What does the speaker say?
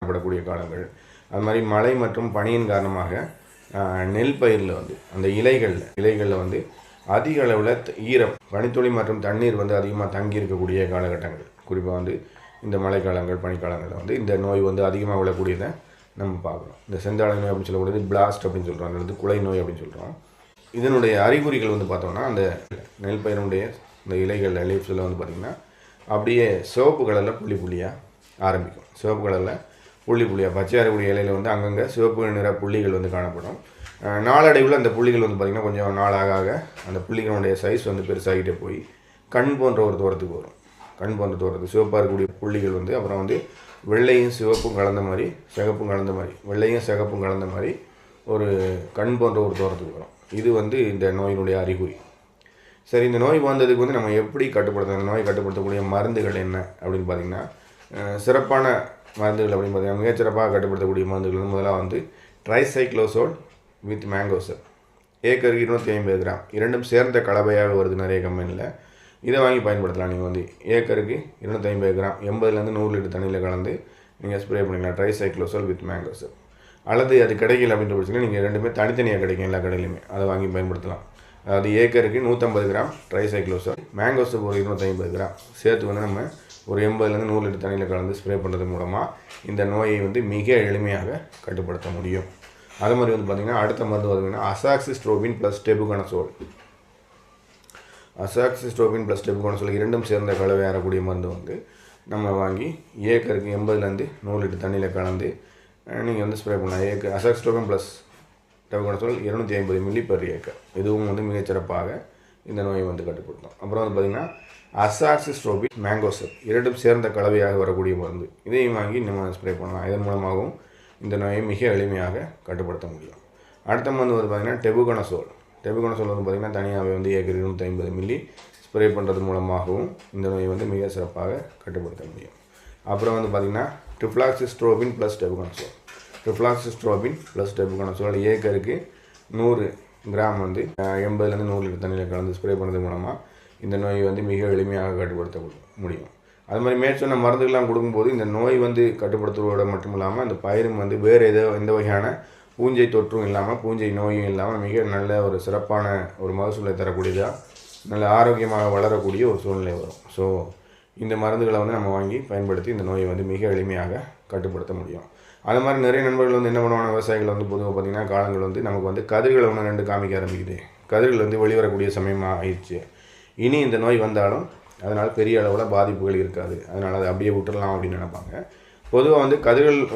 படக்கூடிய காலங்கள். அது மாதிரி மழை மற்றும் பனியின் காரணமாக நெல் பயிரில் வந்து அந்த இலைகளில் வந்து அதிக அளவில் ஈரம், பனித்துளி மற்றும் தண்ணீர் வந்து அதிகமாக தங்கி இருக்கக்கூடிய காலகட்டங்கள். குறிப்பாக வந்து இந்த மழைக்காலங்கள், பனிக்காலங்களில் வந்து இந்த நோய் வந்து அதிகமாக விழக்கூடியதை நம்ம பார்க்குறோம். இந்த செந்தாழை நோய் அப்படின்னு சொல்லக்கூடியது பிளாஸ்ட் அப்படின்னு சொல்கிறோம், அல்லது குலை நோய் அப்படின்னு சொல்கிறோம். இதனுடைய அறிகுறிகள் வந்து பார்த்தோம்னா அந்த நெல் பயிரினுடைய இந்த இலைகள் லீவ்ஸில் வந்து பார்த்திங்கன்னா அப்படியே சிவப்பு கலரில் புள்ளியாக ஆரம்பிக்கும். சிவப்பு கலரில் புள்ளியாக பச்சையாக இருக்கக்கூடிய இலையில் வந்து அங்கங்கே சிவப்பு நிற புள்ளிகள் வந்து காணப்படும். நாளடைவில் அந்த புள்ளிகள் வந்து பார்த்திங்கன்னா கொஞ்சம் நாளாக அந்த புள்ளிகளுடைய சைஸ் வந்து பெருசாகிட்டே போய் கண் போன்ற ஒரு தூரத்துக்கு வரும். கண் போன்ற தூரத்துக்கு சிவப்பாக இருக்கக்கூடிய புள்ளிகள் வந்து அப்புறம் வந்து வெள்ளையும் சிவப்பும் கலந்த மாதிரி, சிகப்பும் கலந்த மாதிரி, வெள்ளையும் சிகப்பும் கலந்த மாதிரி ஒரு கண் போன்ற ஒரு தூரத்துக்கு வரும். இது வந்து இந்த நோயினுடைய அறிகுறி. சரி, இந்த நோய் வந்ததுக்கு வந்து நம்ம எப்படி கட்டுப்படுத்தணும், இந்த நோயை கட்டுப்படுத்தக்கூடிய மருந்துகள் என்ன அப்படின்னு பார்த்திங்கன்னா, சிறப்பான மருந்துகள் அப்படின்னு பார்த்திங்கன்னா மிகச்சிறப்பாக கட்டுப்படுத்தக்கூடிய மருந்துகள் வந்து முதலாக வந்து ட்ரைசைக்ளோசோல் வித் மேங்கோசல் ஏக்கருக்கு 250 கிராம், இரண்டும் சேர்ந்த கலவையாக வருது நிறைய கம்பெனியில். இதை வாங்கி பயன்படுத்தலாம். நீங்கள் வந்து ஏக்கருக்கு 250 கிராம் 80லேருந்து 100 லிட்டர் தண்ணியில் கலந்து நீங்கள் ஸ்ப்ரே பண்ணிக்கலாம், ட்ரைசைக்ளோசோல் வித் மேங்கோசல். அல்லது அது கிடைக்கல அப்படின்ற பட்சத்தில் நீங்கள் ரெண்டுமே தனித்தனியாக கிடைக்கும் எல்லா கடையிலுமே, அதை வாங்கி பயன்படுத்தலாம். அதாவது ஏக்கருக்கு 150 கிராம் ட்ரைசைக்ளோசோல், மேங்கோசல் ஒரு 250 கிராம் சேர்த்து வந்து நம்ம ஒரு 80லேருந்து 100 லிட்டர் தண்ணியில் கலந்து ஸ்ப்ரே பண்ணுறது மூலமாக இந்த நோயை வந்து மிக எளிமையாக கட்டுப்படுத்த முடியும். அது மாதிரி வந்து பார்த்திங்கன்னா அடுத்த மருந்து பார்த்திங்கன்னா அசாக்சிஸ்ட்ரோபின் ப்ளஸ் டெபுகனசோல். அசாக்சிஸ்ட்ரோபின் ப்ளஸ் டெபுகனசோல் இரண்டும் சேர்ந்த கலவை ஆறக்கூடிய மருந்து வந்து நம்ம வாங்கி ஏக்கருக்கு 80லேருந்து 100 லிட்டர் தண்ணியில் கலந்து நீங்கள் வந்து ஸ்ப்ரே பண்ணலாம். Azoxystrobin plus tebuconazole 250 milli per acre. இதுவும் வந்து மிகச்சிறப்பாக இந்த நோயை வந்து கட்டுப்படுத்தும். அப்புறம் வந்து பார்த்திங்கன்னா அசாக்சிஸ்ட்ரோபின் மேங்கோசல் இரண்டும் சேர்ந்த கலவையாக வரக்கூடிய மருந்து, இதையும் வாங்கி நம்ம ஸ்ப்ரே பண்ணலாம். இதன் மூலமாகவும் இந்த நோயை மிக எளிமையாக கட்டுப்படுத்த முடியும். அடுத்த மருந்து வந்து பார்த்திங்கன்னா டெபுகனசோல் வந்து பார்த்திங்கன்னா தனியாகவே வந்து ஏக்கர் 250 மில்லி ஸ்ப்ரே பண்ணுறது மூலமாகவும் இந்த நோயை வந்து மிக சிறப்பாக கட்டுப்படுத்த முடியும். அப்புறம் வந்து பார்த்திங்கன்னா டிஃப்ளாக்சிஸ்ட்ரோபின் ப்ளஸ் டெபுகனசோல் ஏக்கருக்கு 100 கிராம் வந்து 80லேருந்து 100 லிட்டர் தண்ணியில் கலந்து ஸ்ப்ரே பண்ணுறது மூலமாக இந்த நோயை வந்து மிக எளிமையாக கட்டுப்படுத்த முடியும். அது மாதிரி மேற்சொன்ன மருந்துகள்லாம் கொடுக்கும்போது இந்த நோய் வந்து கட்டுப்படுத்துவதோடு மட்டும் இல்லாமல் அந்த பயிரும் வந்து வேறு எந்த வகையான பூஞ்சை தொற்றும் இல்லாமல், பூஞ்சை நோயும் இல்லாமல் மிக நல்ல ஒரு சிறப்பான ஒரு மகசூலை தரக்கூடியதாக, நல்ல ஆரோக்கியமாக வளரக்கூடிய ஒரு சூழ்நிலை வரும். ஸோ இந்த மருந்துகளை வந்து நம்ம வாங்கி பயன்படுத்தி இந்த நோயை வந்து மிக எளிமையாக கட்டுப்படுத்த முடியும். அது மாதிரி நிறைய நண்பர்கள் வந்து என்ன பண்ணுவாங்க, விவசாயிகள் வந்து பொதுவாக பார்த்திங்கன்னா காலங்கள் வந்து நமக்கு வந்து கதிர்களை 1-2 காமிக்க ஆரம்பிக்குது, கதிர்கள் வந்து வெளிவரக்கூடிய சமயமாக ஆயிடுச்சு, இனி இந்த நோய் வந்தாலும் அதனால் பெரிய அளவில் பாதிப்புகள் இருக்காது, அதனால் அதை அப்படியே விட்டுடலாம் அப்படின்னு நினைப்பாங்க. பொதுவாக வந்து கதிர்கள்